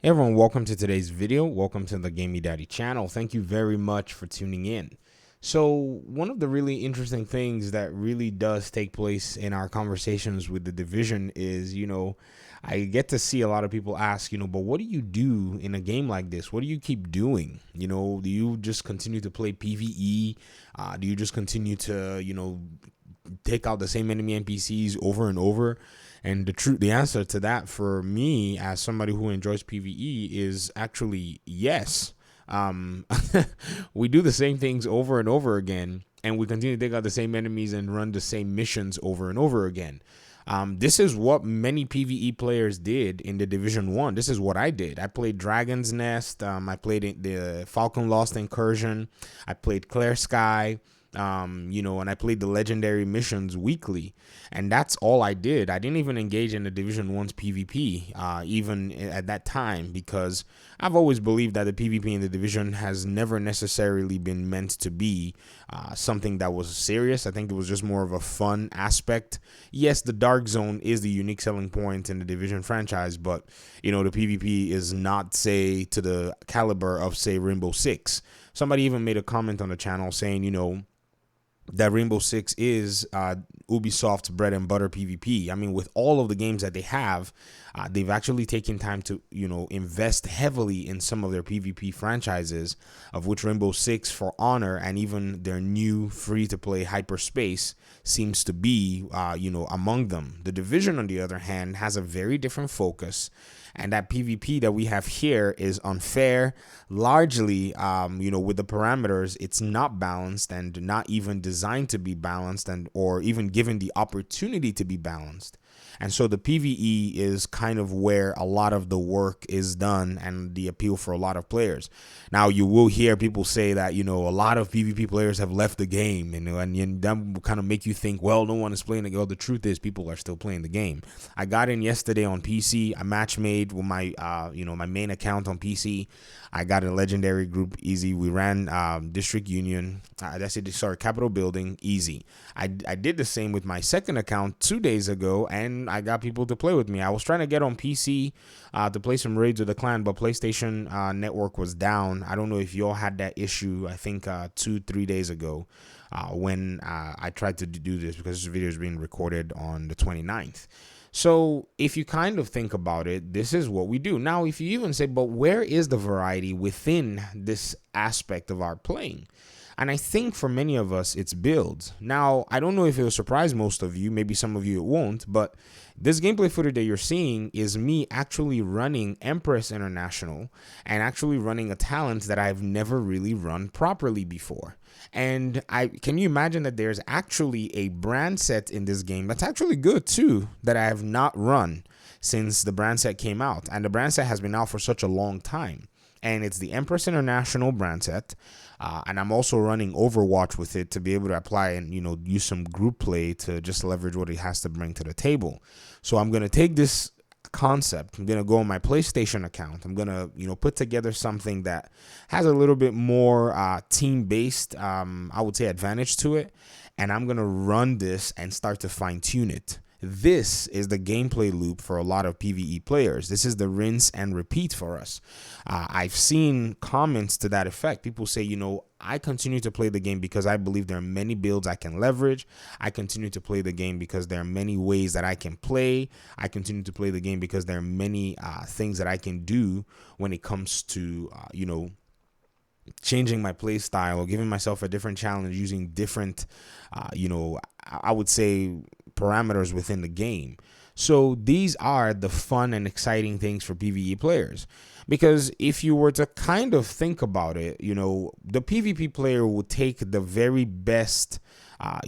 Hey everyone, welcome to today's video. Welcome to the Gamey Daddy channel. Thank you very much for tuning in. So one of the really interesting things that really does take place in our conversations with the division is, I get to see a lot of people ask, but what do you do in a game like this? What do you keep doing? Do you just continue to play PVE? Do you just continue to, take out the same enemy NPCs over and over? And the answer to that for me, as somebody who enjoys PVE, is actually yes. Um, we do the same things over and over again, and we continue to take out the same enemies and run the same missions over and over again. This is what many PVE players did in the Division 1. This is what I did. I played Dragon's Nest. I played the Falcon Lost Incursion. I played Clear Sky. And I played the legendary missions weekly, and that's all I did. I didn't even engage in the Division 1's PvP, even at that time, because I've always believed that the PvP in the Division has never necessarily been meant to be something that was serious. I think it was just more of a fun aspect. Yes, the Dark Zone is the unique selling point in the Division franchise, but, the PvP is not, say, to the caliber of, say, Rainbow Six. Somebody even made a comment on the channel saying, that Rainbow Six is Ubisoft's bread and butter PvP. I mean, with all of the games that they have, they've actually taken time to, invest heavily in some of their PvP franchises, of which Rainbow Six, For Honor, and even their new free-to-play Hyperspace seems to be, among them. The Division, on the other hand, has a very different focus. And that PvP that we have here is unfair. Largely, with the parameters, it's not balanced and not even designed to be balanced, or even given the opportunity to be balanced. And so the PvE is kind of where a lot of the work is done and the appeal for a lot of players. Now, you will hear people say that, a lot of PvP players have left the game, and that will kind of make you think, well, no one is playing the game. Well, the truth is people are still playing the game. I got in yesterday on PC. I match made with my, my main account on PC. I got a legendary group easy. We ran District Union. Capitol Building easy. I did the same with my second account 2 days ago, and I got people to play with me. I was trying to get on PC to play some raids with the clan, but PlayStation Network was down. I don't know if y'all had that issue. I think 2-3 days ago when I tried to do this, because this video is being recorded on the 29th. So if you kind of think about it, this is what we do. Now, if you even say, but where is the variety within this aspect of our playing? And I think for many of us, it's builds. Now, I don't know if it will surprise most of you. Maybe some of you it won't. But this gameplay footage that you're seeing is me actually running Empress International and actually running a talent that I've never really run properly before. And can you imagine that there's actually a brand set in this game that's actually good too, that I have not run since the brand set came out. And the brand set has been out for such a long time. And it's the Empress International brand set. And I'm also running Overwatch with it to be able to apply and, use some group play to just leverage what it has to bring to the table. So I'm going to take this concept. I'm going to go on my PlayStation account. I'm going to, put together something that has a little bit more team-based, I would say, advantage to it. And I'm going to run this and start to fine-tune it. This is the gameplay loop for a lot of PvE players. This is the rinse and repeat for us. I've seen comments to that effect. People say, I continue to play the game because I believe there are many builds I can leverage. I continue to play the game because there are many ways that I can play. I continue to play the game because there are many things that I can do when it comes to, changing my play style or giving myself a different challenge using different, I would say, parameters within the game. So these are the fun and exciting things for PvE players. Because if you were to kind of think about it, the PvP player will take the very best, I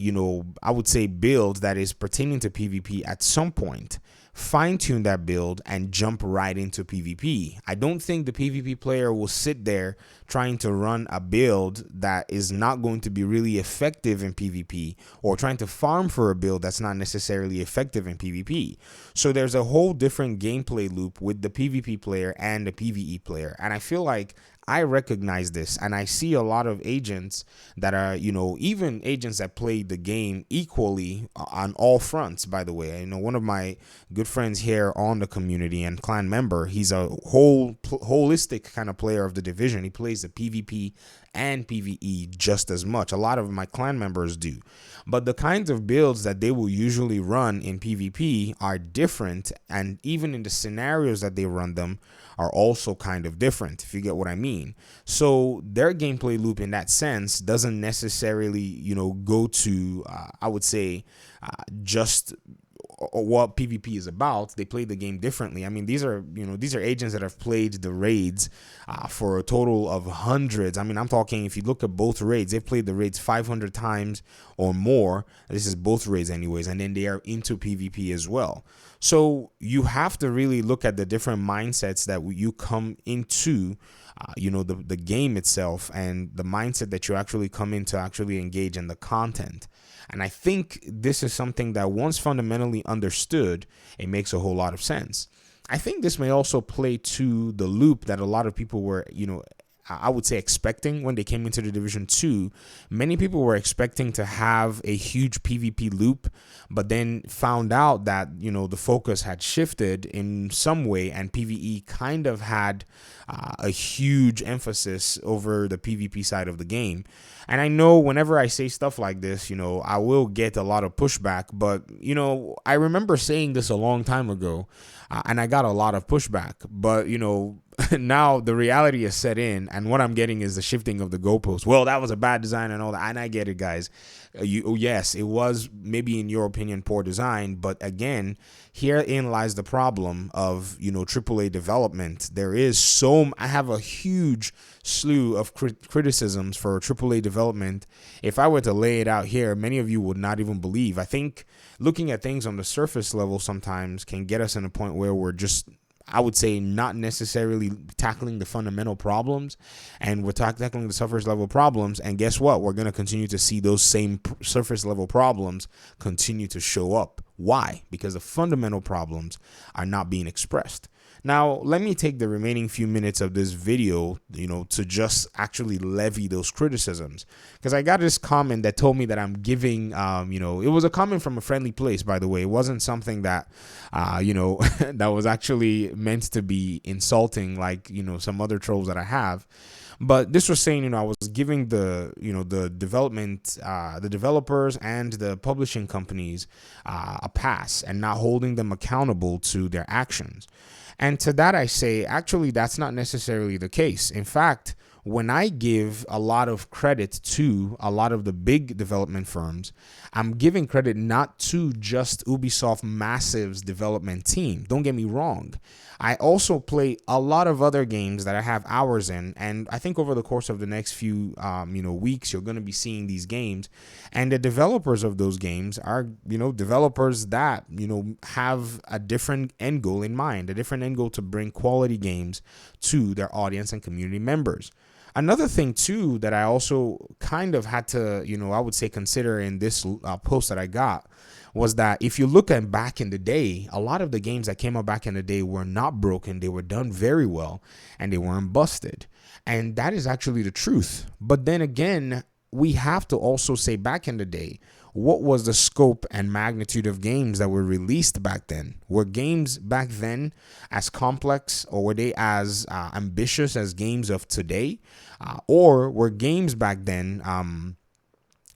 would say build that is pertaining to PvP at some point, fine-tune that build, and jump right into PvP. I don't think the PvP player will sit there trying to run a build that is not going to be really effective in PvP, or trying to farm for a build that's not necessarily effective in PvP. So there's a whole different gameplay loop with the PvP player and the PvE player. And I feel like I recognize this, and I see a lot of agents that are, even agents that play the game equally on all fronts, by the way. One of my good friends here on the community and clan member, he's a whole holistic kind of player of the division. He plays the PvP and PvE just as much. A lot of my clan members do. But the kinds of builds that they will usually run in PvP are different, and even in the scenarios that they run them are also kind of different, if you get what I mean. So their gameplay loop in that sense doesn't necessarily, go to, I would say, just what PvP is about. They play the game differently. I mean, these are agents that have played the raids for a total of hundreds. I mean, I'm talking, if you look at both raids, they've played the raids 500 times or more. This is both raids anyways, and then they are into PvP as well. So you have to really look at the different mindsets that you come into the game itself, and the mindset that you actually come in to actually engage in the content. And I think this is something that once fundamentally understood, it makes a whole lot of sense. I think this may also play to the loop that a lot of people were, I would say, expecting when they came into the Division 2. Many people were expecting to have a huge PvP loop, but then found out that, the focus had shifted in some way, and PvE kind of had a huge emphasis over the PvP side of the game. And I know whenever I say stuff like this, I will get a lot of pushback, but, I remember saying this a long time ago, and I got a lot of pushback, but, now the reality is set in, and what I'm getting is the shifting of the goalposts. Well, that was a bad design and all that, and I get it, guys. Yes, it was maybe in your opinion poor design, but again, herein lies the problem of AAA development. I have a huge slew of criticisms for AAA development. If I were to lay it out here, many of you would not even believe. I think looking at things on the surface level sometimes can get us in a point where we're just, I would say, not necessarily tackling the fundamental problems, and we're tackling the surface level problems. And guess what? We're going to continue to see those same surface level problems continue to show up. Why? Because the fundamental problems are not being expressed. Now, let me take the remaining few minutes of this video, to just actually levy those criticisms, because I got this comment that told me that I'm giving, it was a comment from a friendly place, by the way. It wasn't something that, that was actually meant to be insulting, like, some other trolls that I have. But this was saying, I was giving the development, the developers and the publishing companies a pass, and not holding them accountable to their actions. And to that I say, actually, that's not necessarily the case. In fact, when I give a lot of credit to a lot of the big development firms, I'm giving credit not to just Ubisoft Massive's development team. Don't get me wrong. I also play a lot of other games that I have hours in, and I think over the course of the next few weeks, you're going to be seeing these games, and the developers of those games are developers that have a different end goal in mind, a different end goal to bring quality games to their audience and community members. Another thing, too, that I also kind of had to, I would say, consider in this post that I got was that if you look at back in the day, a lot of the games that came out back in the day were not broken. They were done very well, and they weren't busted. And that is actually the truth. But then again, we have to also say back in the day, what was the scope and magnitude of games that were released back then? Were games back then as complex, or were they as ambitious as games of today? Or were games back then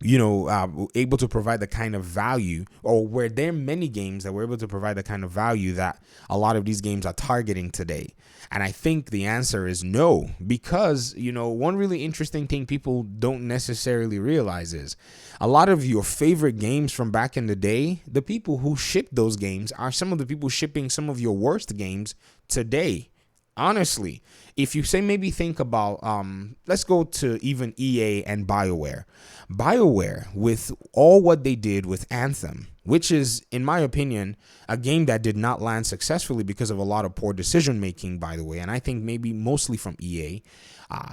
able to provide the kind of value, or were there many games that were able to provide the kind of value that a lot of these games are targeting today? And I think the answer is no, because, one really interesting thing people don't necessarily realize is a lot of your favorite games from back in the day, the people who shipped those games are some of the people shipping some of your worst games today. Honestly, if you say, maybe think about, let's go to even EA and BioWare. BioWare, with all what they did with Anthem, which is, in my opinion, a game that did not land successfully because of a lot of poor decision making, by the way, and I think maybe mostly from EA,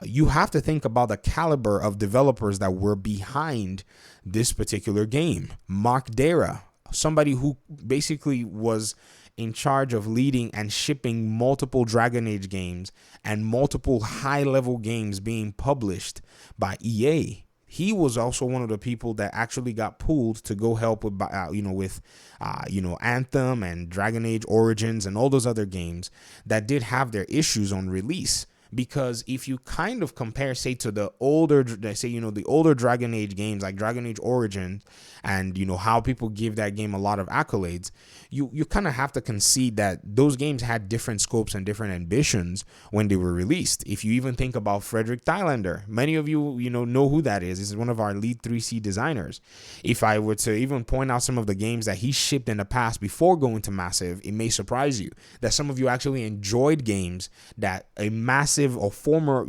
you have to think about the caliber of developers that were behind this particular game. Mark Dara, somebody who basically was in charge of leading and shipping multiple Dragon Age games and multiple high-level games being published by EA. He was also one of the people that actually got pulled to go help with, Anthem and Dragon Age Origins and all those other games that did have their issues on release. Because if you kind of compare, say, to the older, the older Dragon Age games like Dragon Age Origin, and how people give that game a lot of accolades, you kind of have to concede that those games had different scopes and different ambitions when they were released. If you even think about Frederick Thailander, many of you know who that is. This is one of our lead 3C designers. If I were to even point out some of the games that he shipped in the past before going to Massive, it may surprise you that some of you actually enjoyed games that a massive or former,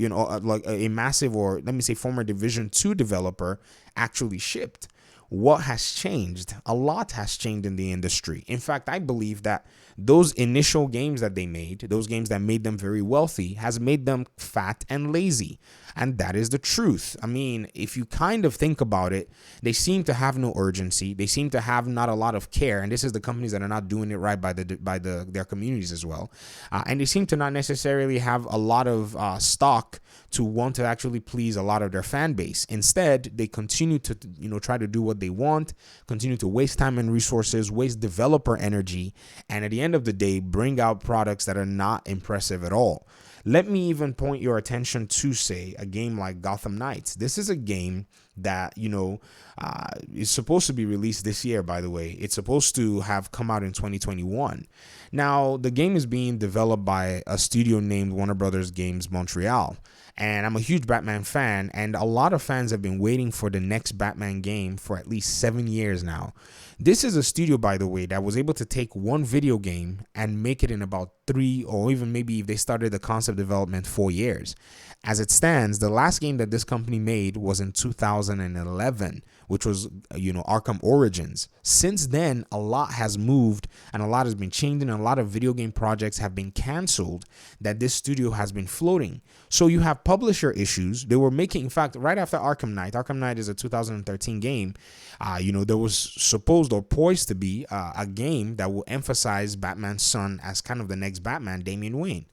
a massive, or let me say former Division 2 developer actually shipped. What has changed? A lot has changed in the industry. In fact, I believe that those initial games that they made, those games that made them very wealthy, has made them fat and lazy. And that is the truth. I mean, if you kind of think about it, they seem to have no urgency. They seem to have not a lot of care. And this is the companies that are not doing it right by their communities as well. And they seem to not necessarily have a lot of stock to want to actually please a lot of their fan base. Instead, they continue to try to do what they want, continue to waste time and resources, waste developer energy, and at the end of the day, bring out products that are not impressive at all. Let me even point your attention to, say, a game like Gotham Knights. This is a game that, is supposed to be released this year, by the way. It's supposed to have come out in 2021. Now, the game is being developed by a studio named Warner Brothers Games Montreal. And I'm a huge Batman fan, and a lot of fans have been waiting for the next Batman game for at least 7 years now. This is a studio, by the way, that was able to take one video game and make it in about 3, or even maybe if they started the concept development, 4 years. As it stands, the last game that this company made was in 2011, which was, Arkham Origins. Since then, a lot has moved and a lot has been changing, and a lot of video game projects have been canceled that this studio has been floating. So you have publisher issues. They were making, in fact, right after Arkham Knight is a 2013 game. There was supposed or poised to be a game that will emphasize Batman's son as kind of the next Batman, Damian Wayne.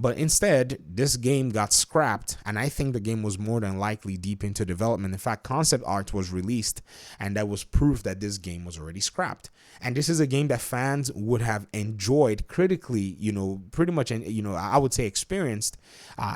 But instead, this game got scrapped, and I think the game was more than likely deep into development. In fact, concept art was released, and that was proof that this game was already scrapped. And this is a game that fans would have enjoyed critically, pretty much, I would say experienced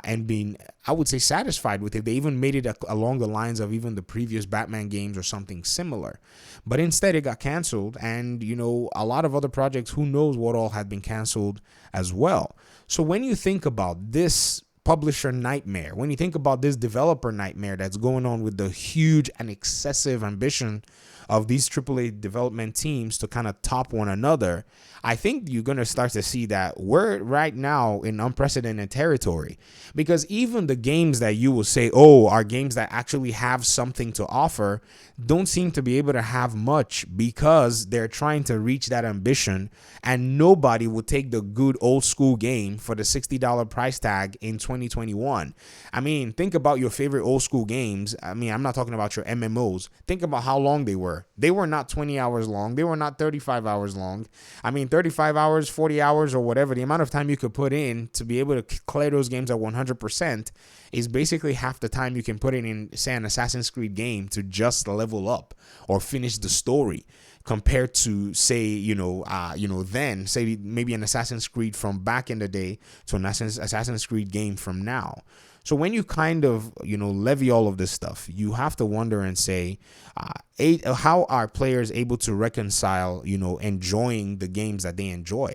and been, I would say, satisfied with it. They even made it along the lines of even the previous Batman games or something similar. But instead, it got canceled, and, a lot of other projects, who knows what all had been canceled as well. So when you think about this publisher nightmare, when you think about this developer nightmare that's going on with the huge and excessive ambition of these AAA development teams to kind of top one another, I think you're going to start to see that we're right now in unprecedented territory. Because even the games that you will say, are games that actually have something to offer, don't seem to be able to have much because they're trying to reach that ambition, and nobody will take the good old school game for the $60 price tag in 2021. I mean, think about your favorite old school games. I mean, I'm not talking about your MMOs. Think about how long they were. They were not 20 hours long. They were not 35 hours long. I mean, 35 hours, 40 hours, or whatever, the amount of time you could put in to be able to clear those games at 100% is basically half the time you can put in, say, an Assassin's Creed game to just level up or finish the story, compared to, say, then, say, maybe an Assassin's Creed from back in the day to an Assassin's Creed game from now. So when you kind of, levy all of this stuff, you have to wonder and say, how are players able to reconcile, enjoying the games that they enjoy?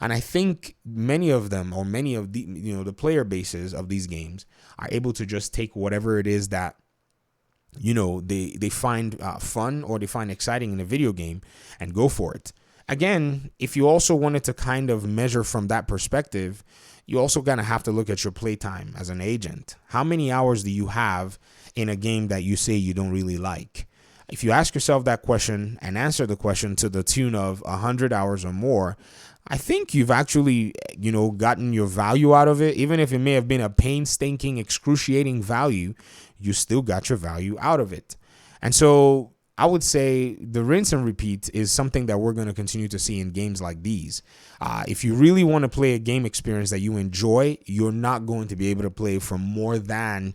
And I think many of them, or many of the, the player bases of these games are able to just take whatever it is that, they find fun or they find exciting in a video game and go for it. Again, if you also wanted to kind of measure from that perspective, you also gonna have to look at your playtime as an agent. How many hours do you have in a game that you say you don't really like? If you ask yourself that question and answer the question to the tune of 100 hours or more, I think you've actually, gotten your value out of it. Even if it may have been a painstaking, excruciating value, you still got your value out of it. And so I would say the rinse and repeat is something that we're going to continue to see in games like these. If you really want to play a game experience that you enjoy, you're not going to be able to play for more than,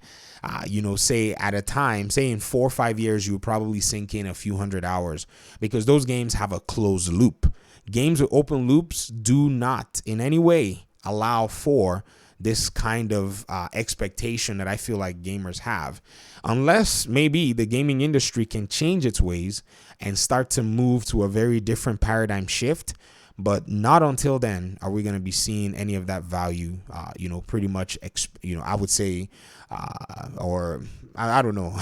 say at a time, say in 4 or 5 years, you would probably sink in a few hundred hours, because those games have a closed loop. Games with open loops do not in any way allow for this kind of expectation that I feel like gamers have, unless maybe the gaming industry can change its ways and start to move to a very different paradigm shift. But not until then are we going to be seeing any of that value, pretty much, I would say, or I don't know.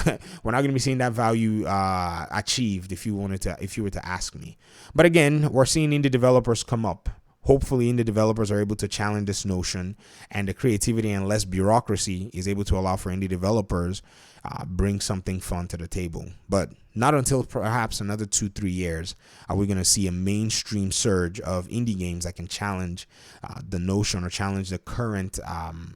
We're not going to be seeing that value achieved if you were to ask me. But again, we're seeing indie developers come up. Hopefully, indie developers are able to challenge this notion, and the creativity and less bureaucracy is able to allow for indie developers bring something fun to the table. But not until perhaps another 2-3 years are we going to see a mainstream surge of indie games that can challenge the notion or challenge the current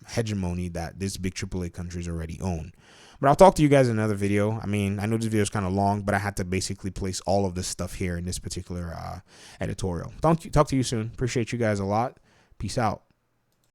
hegemony that this big AAA countries already own. But I'll talk to you guys in another video. I mean, I know this video is kind of long, but I had to basically place all of this stuff here in this particular editorial. Talk to you soon. Appreciate you guys a lot. Peace out.